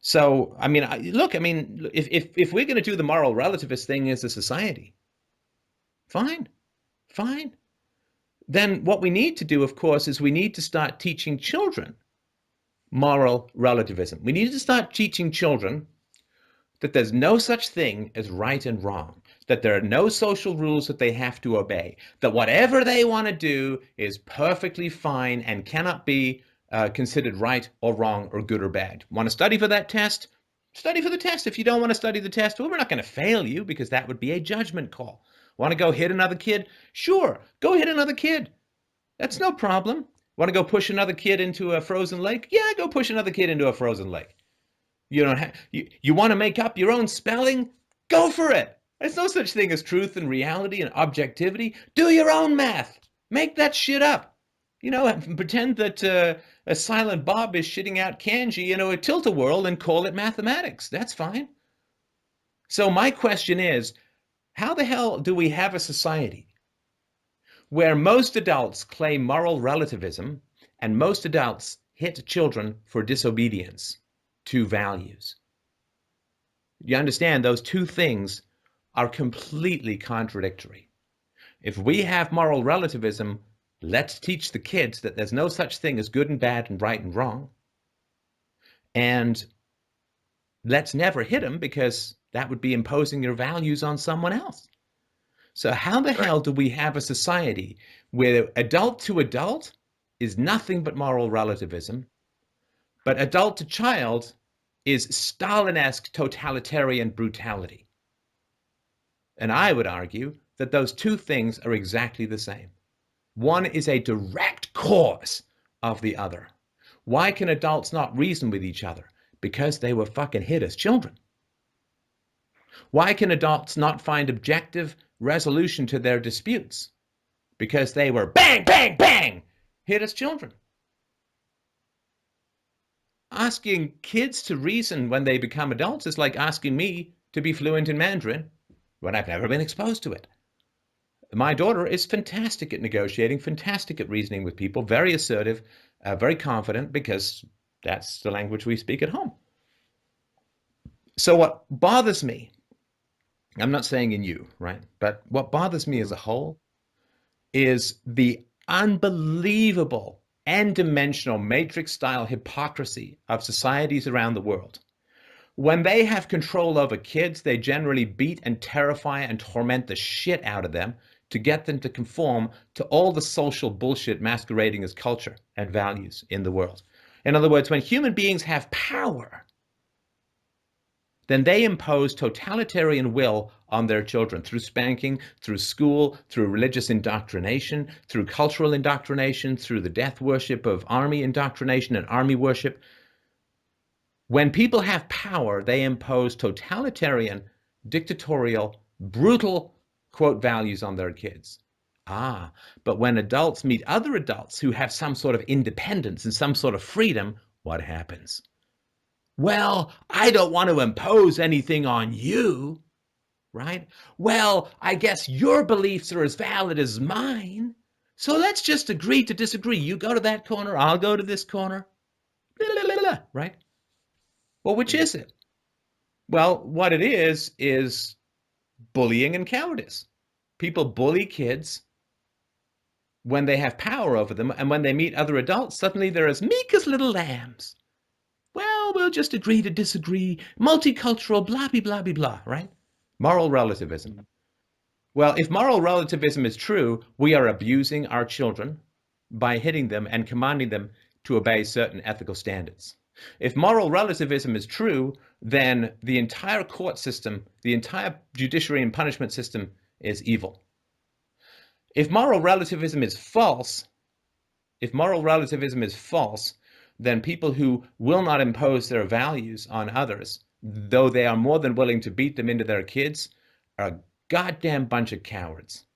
So, I mean, look, I mean, if we're going to do the moral relativist thing as a society, fine, fine. Then what we need to do, of course, is we need to start teaching children moral relativism. We need to start teaching children that there's no such thing as right and wrong, that there are no social rules that they have to obey, that whatever they want to do is perfectly fine and cannot be considered right or wrong or good or bad. Want to study for that test? Study for the test. If you don't want to study the test, well, we're not going to fail you because that would be a judgment call. Want to go hit another kid? Sure, go hit another kid. That's no problem. Want to go push another kid into a frozen lake? Yeah, go push another kid into a frozen lake. You don't have you want to make up your own spelling? Go for it. There's no such thing as truth and reality and objectivity. Do your own math. Make that shit up. Pretend that a silent Bob is shitting out kanji in a tilt-a-whirl and call it mathematics. That's fine. So my question is, how the hell do we have a society where most adults claim moral relativism and most adults hit children for disobedience to values? You understand those two things are completely contradictory. If we have moral relativism, let's teach the kids that there's no such thing as good and bad and right and wrong. And let's never hit them because that would be imposing your values on someone else. So how the hell do we have a society where adult to adult is nothing but moral relativism, but adult to child is Stalin-esque totalitarian brutality? And I would argue that those two things are exactly the same. One is a direct cause of the other. Why can adults not reason with each other? Because they were fucking hit as children. Why can adults not find objective resolution to their disputes? Because they were bang, bang, bang, hit as children. Asking kids to reason when they become adults is like asking me to be fluent in Mandarin when I've never been exposed to it. My daughter is fantastic at negotiating, fantastic at reasoning with people, very assertive, very confident, because that's the language we speak at home. So what bothers me, I'm not saying in you, right? But what bothers me as a whole is the unbelievable n-dimensional matrix-style hypocrisy of societies around the world. When they have control over kids, they generally beat and terrify and torment the shit out of them to get them to conform to all the social bullshit masquerading as culture and values in the world. In other words, when human beings have power, then they impose totalitarian will on their children through spanking, through school, through religious indoctrination, through cultural indoctrination, through the death worship of army indoctrination and army worship. When people have power, they impose totalitarian, dictatorial, brutal, quote, values on their kids. But when adults meet other adults who have some sort of independence and some sort of freedom, what happens? Well, I don't want to impose anything on you, right? Well, I guess your beliefs are as valid as mine. So let's just agree to disagree. You go to that corner, I'll go to this corner. Blah, blah, blah, blah, right? Well, which is it? Well, what it is bullying and cowardice. People bully kids when they have power over them, and when they meet other adults, suddenly they're as meek as little lambs. Well, we'll just agree to disagree. Multicultural, blah, blah, blah, blah, blah, right? Moral relativism. Well, if moral relativism is true, we are abusing our children by hitting them and commanding them to obey certain ethical standards. If moral relativism is true, then the entire court system, the entire judiciary and punishment system is evil. If moral relativism is false, then people who will not impose their values on others, though they are more than willing to beat them into their kids, are a goddamn bunch of cowards.